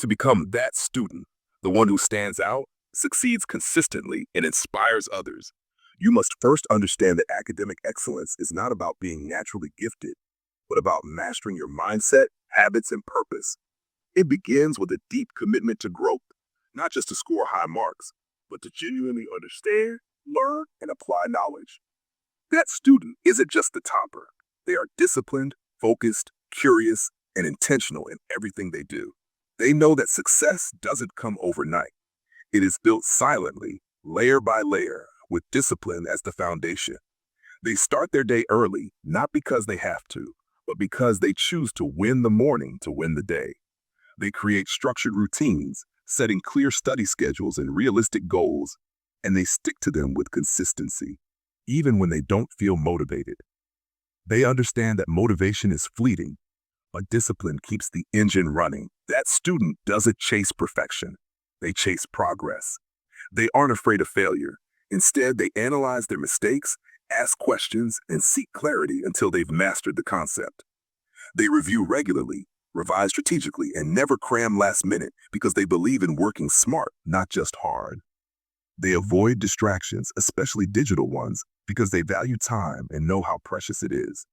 To become that student, the one who stands out, succeeds consistently, and inspires others, you must first understand that academic excellence is not about being naturally gifted, but about mastering your mindset, habits, and purpose. It begins with a deep commitment to growth, not just to score high marks, but to genuinely understand, learn, and apply knowledge. That student isn't just the topper. They are disciplined, focused, curious, and intentional in everything they do. They know that success doesn't come overnight. It is built silently, layer by layer, with discipline as the foundation. They start their day early, not because they have to, but because they choose to win the morning to win the day. They create structured routines, setting clear study schedules and realistic goals, and they stick to them with consistency, even when they don't feel motivated. They understand that motivation is fleeting, but discipline keeps the engine running. That student doesn't chase perfection. They chase progress. They aren't afraid of failure. Instead, they analyze their mistakes, ask questions, and seek clarity until they've mastered the concept. They review regularly, revise strategically, and never cram last minute because they believe in working smart, not just hard. They avoid distractions, especially digital ones, because they value time and know how precious it is.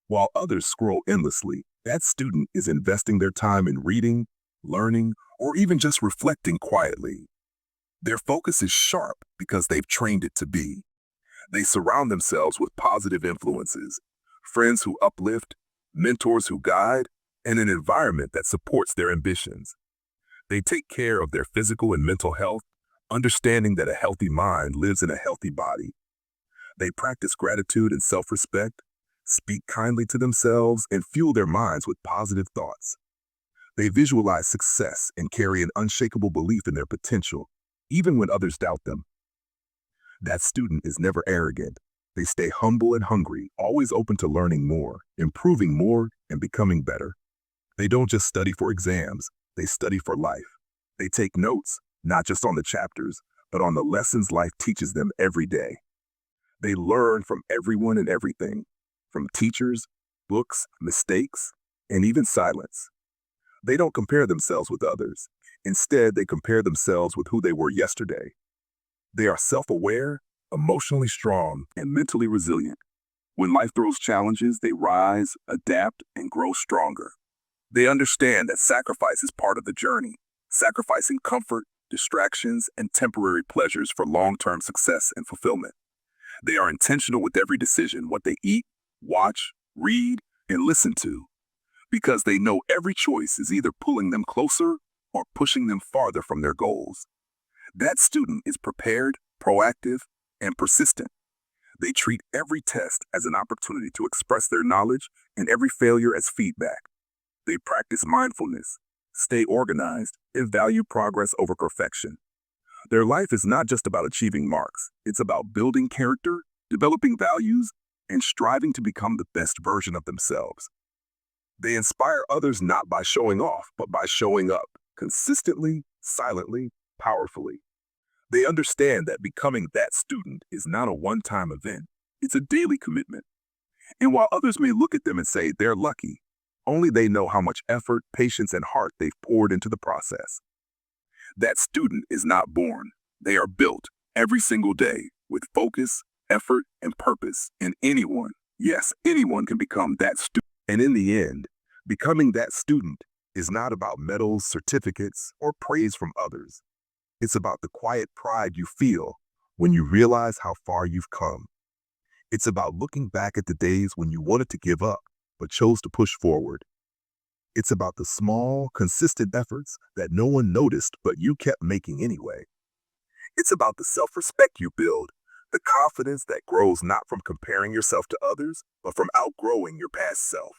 While others scroll endlessly, that student is investing their time in reading, learning, or even just reflecting quietly. Their focus is sharp because they've trained it to be. They surround themselves with positive influences, friends who uplift, mentors who guide, and an environment that supports their ambitions. They take care of their physical and mental health, understanding that a healthy mind lives in a healthy body. They practice gratitude and self-respect, speak kindly to themselves, and fuel their minds with positive thoughts. They visualize success and carry an unshakable belief in their potential, even when others doubt them. That student is never arrogant. They stay humble and hungry, always open to learning more, improving more, and becoming better. They don't just study for exams, they study for life. They take notes, not just on the chapters, but on the lessons life teaches them every day. They learn from everyone and everything, from teachers, books, mistakes, and even silence. They don't compare themselves with others. Instead, they compare themselves with who they were yesterday. They are self-aware, emotionally strong, and mentally resilient. When life throws challenges, they rise, adapt, and grow stronger. They understand that sacrifice is part of the journey, sacrificing comfort, distractions, and temporary pleasures for long-term success and fulfillment. They are intentional with every decision, what they eat, watch, read, and listen to, because they know every choice is either pulling them closer or pushing them farther from their goals. That student is prepared, proactive, and persistent. They treat every test as an opportunity to express their knowledge and every failure as feedback. They practice mindfulness, stay organized, and value progress over perfection. Their life is not just about achieving marks. It's about building character, developing values, and striving to become the best version of themselves. They inspire others not by showing off, but by showing up, consistently, silently, powerfully. They understand that becoming that student is not a one-time event. It's a daily commitment. And while others may look at them and say they're lucky, only they know how much effort, patience, and heart they've poured into the process. That student is not born. They are built every single day with focus, effort, and purpose. And anyone, yes, anyone can become that student. And in the end, becoming that student is not about medals, certificates, or praise from others. It's about the quiet pride you feel when you realize how far you've come. It's about looking back at the days when you wanted to give up, but chose to push forward. It's about the small, consistent efforts that no one noticed but you kept making anyway. It's about the self-respect you build, the confidence that grows not from comparing yourself to others, but from outgrowing your past self.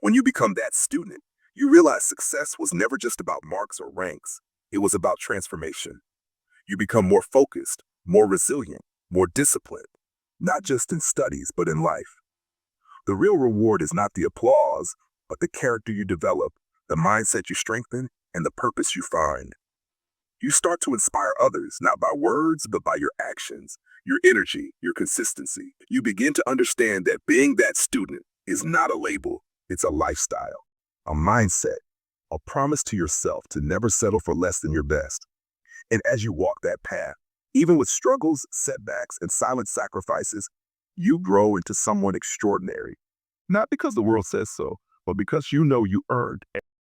When you become that student, you realize success was never just about marks or ranks. It was about transformation. You become more focused, more resilient, more disciplined, not just in studies, but in life. The real reward is not the applause, but the character you develop, the mindset you strengthen, and the purpose you find. You start to inspire others, not by words, but by your actions, your energy, your consistency. You begin to understand that being that student is not a label, it's a lifestyle, a mindset, a promise to yourself to never settle for less than your best. And as you walk that path, even with struggles, setbacks, and silent sacrifices, you grow into someone extraordinary. Not because the world says so, but because you know you earned